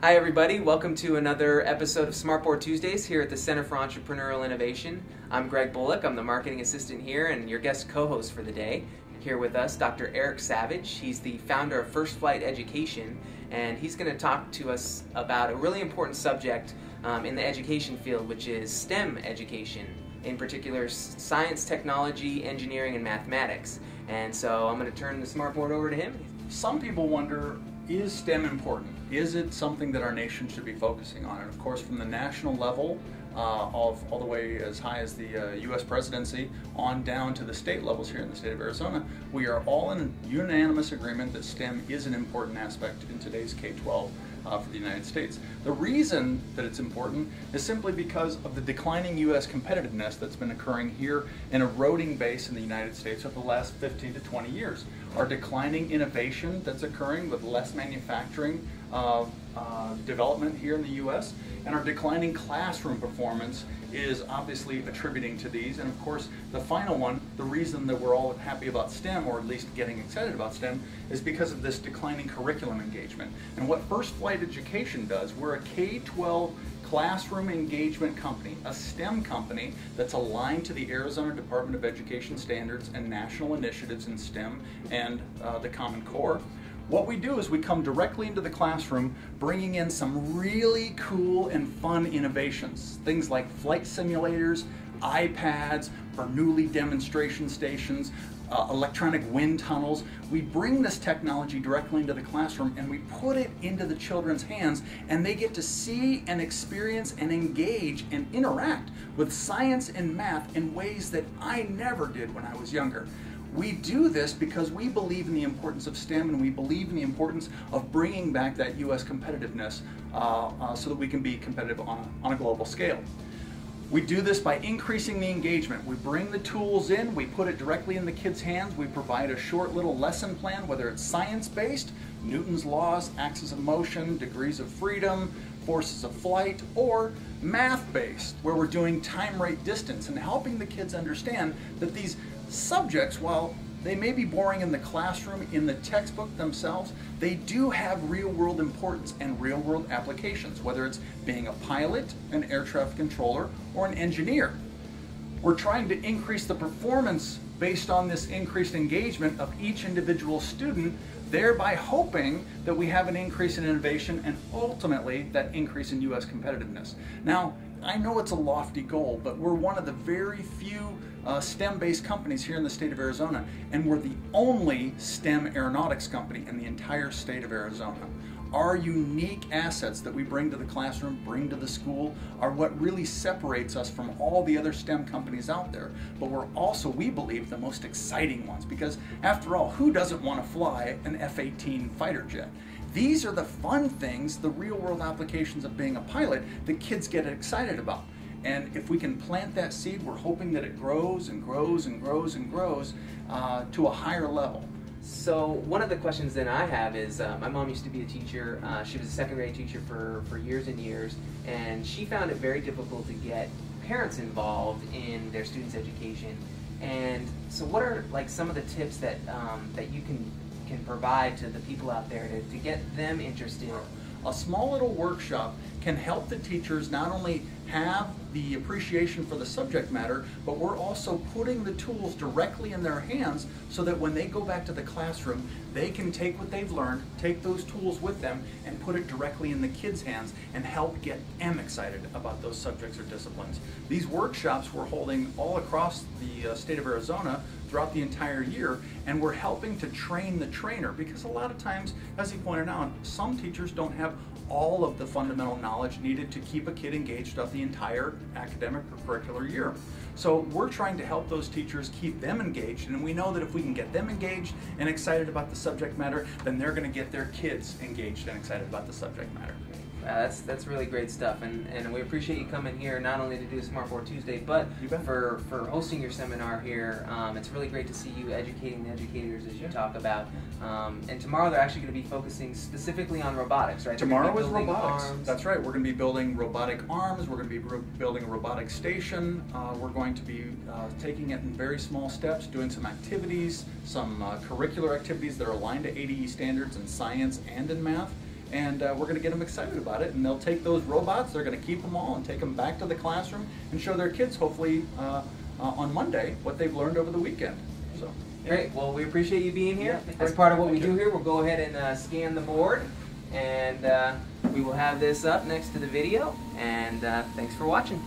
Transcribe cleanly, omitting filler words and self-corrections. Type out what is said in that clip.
Hi everybody, welcome to another episode of Smartboard Tuesdays here at the Center for Entrepreneurial Innovation. I'm Greg Bullock, I'm the marketing assistant here and your guest co-host for the day. Here with us, Dr. Eric Savage. He's the founder of First Flight Education, and he's going to talk to us about a really important subject in the education field, which is STEM education, in particular science, technology, engineering, and mathematics. And so I'm going to turn the Smartboard over to him. Some people wonder, is STEM important? Is it something that our nation should be focusing on? And of course, from the national level, of all the way as high as the U.S. presidency on down to the state levels here in the state of Arizona, we are all in unanimous agreement that STEM is an important aspect in today's K-12 for the United States. The reason that it's important is simply because of the declining U.S. competitiveness that's been occurring here and eroding base in the United States over the last 15 to 20 years. Our declining innovation that's occurring with less manufacturing development here in the U.S. and our declining classroom performance is obviously attributing to these. And of course, the final one, the reason that we're all happy about STEM, or at least getting excited about STEM, is because of this declining curriculum engagement. And what First Flight Education does, we're a K-12 classroom engagement company, a STEM company that's aligned to the Arizona Department of Education standards and national initiatives in STEM and the Common Core. What we do is we come directly into the classroom, bringing in some really cool and fun innovations. Things like flight simulators, iPads, Bernoulli demonstration stations, electronic wind tunnels. We bring this technology directly into the classroom and we put it into the children's hands, and they get to see and experience and engage and interact with science and math in ways that I never did when I was younger. We do this because we believe in the importance of STEM, and we believe in the importance of bringing back that U.S. competitiveness so that we can be competitive on a global scale. We do this by increasing the engagement. We bring the tools in, we put it directly in the kids' hands, we provide a short little lesson plan, whether it's science-based, Newton's laws, axis of motion, degrees of freedom, forces of flight, or math-based, where we're doing time, rate, distance, and helping the kids understand that these subjects, while they may be boring in the classroom, in the textbook themselves, they do have real-world importance and real-world applications, whether it's being a pilot, an air traffic controller, or an engineer. We're trying to increase the performance based on this increased engagement of each individual student, thereby hoping that we have an increase in innovation and ultimately that increase in U.S. competitiveness. Now, I know it's a lofty goal, but we're one of the very few STEM-based companies here in the state of Arizona, and we're the only STEM aeronautics company in the entire state of Arizona. Our unique assets that we bring to the classroom, bring to the school, are what really separates us from all the other STEM companies out there. But we're also, we believe, the most exciting ones, because after all, who doesn't want to fly an F-18 fighter jet? These are the fun things, the real-world applications of being a pilot that kids get excited about. And if we can plant that seed, we're hoping that it grows and grows and grows and grows to a higher level. So one of the questions that I have is, my mom used to be a teacher. She was a second grade teacher for years and years, and she found it very difficult to get parents involved in their students' education. And so what are like some of the tips that that you can provide to the people out there to get them interested? A small little workshop can help the teachers not only have the appreciation for the subject matter, but we're also putting the tools directly in their hands so that when they go back to the classroom, they can take what they've learned, take those tools with them, and put it directly in the kids' hands and help get them excited about those subjects or disciplines. These workshops we're holding all across the state of Arizona throughout the entire year, and we're helping to train the trainer, because a lot of times, as he pointed out, some teachers don't have all of the fundamental knowledge needed to keep a kid engaged throughout the entire academic or curricular year. So we're trying to help those teachers keep them engaged, and we know that if we can get them engaged and excited about the subject matter, then they're going to get their kids engaged and excited about the subject matter. That's really great stuff, and we appreciate you coming here not only to do Smartboard Tuesday, but for hosting your seminar here. It's really great to see you educating the educators as you talk about. And tomorrow they're actually going to be focusing specifically on robotics, right? Tomorrow is robotics. Arms. That's right. We're going to be building robotic arms. We're going to be building a robotic station. We're going to be taking it in very small steps, doing some activities, some curricular activities that are aligned to ADE standards in science and in math. and we're going to get them excited about it, and they'll take those robots, they're going to keep them all and take them back to the classroom and show their kids, hopefully on Monday, what they've learned over the weekend. So. Great. Well, we appreciate you being here. Yeah, As part of what we do here, we'll go ahead and scan the board, and we will have this up next to the video. And thanks for watching.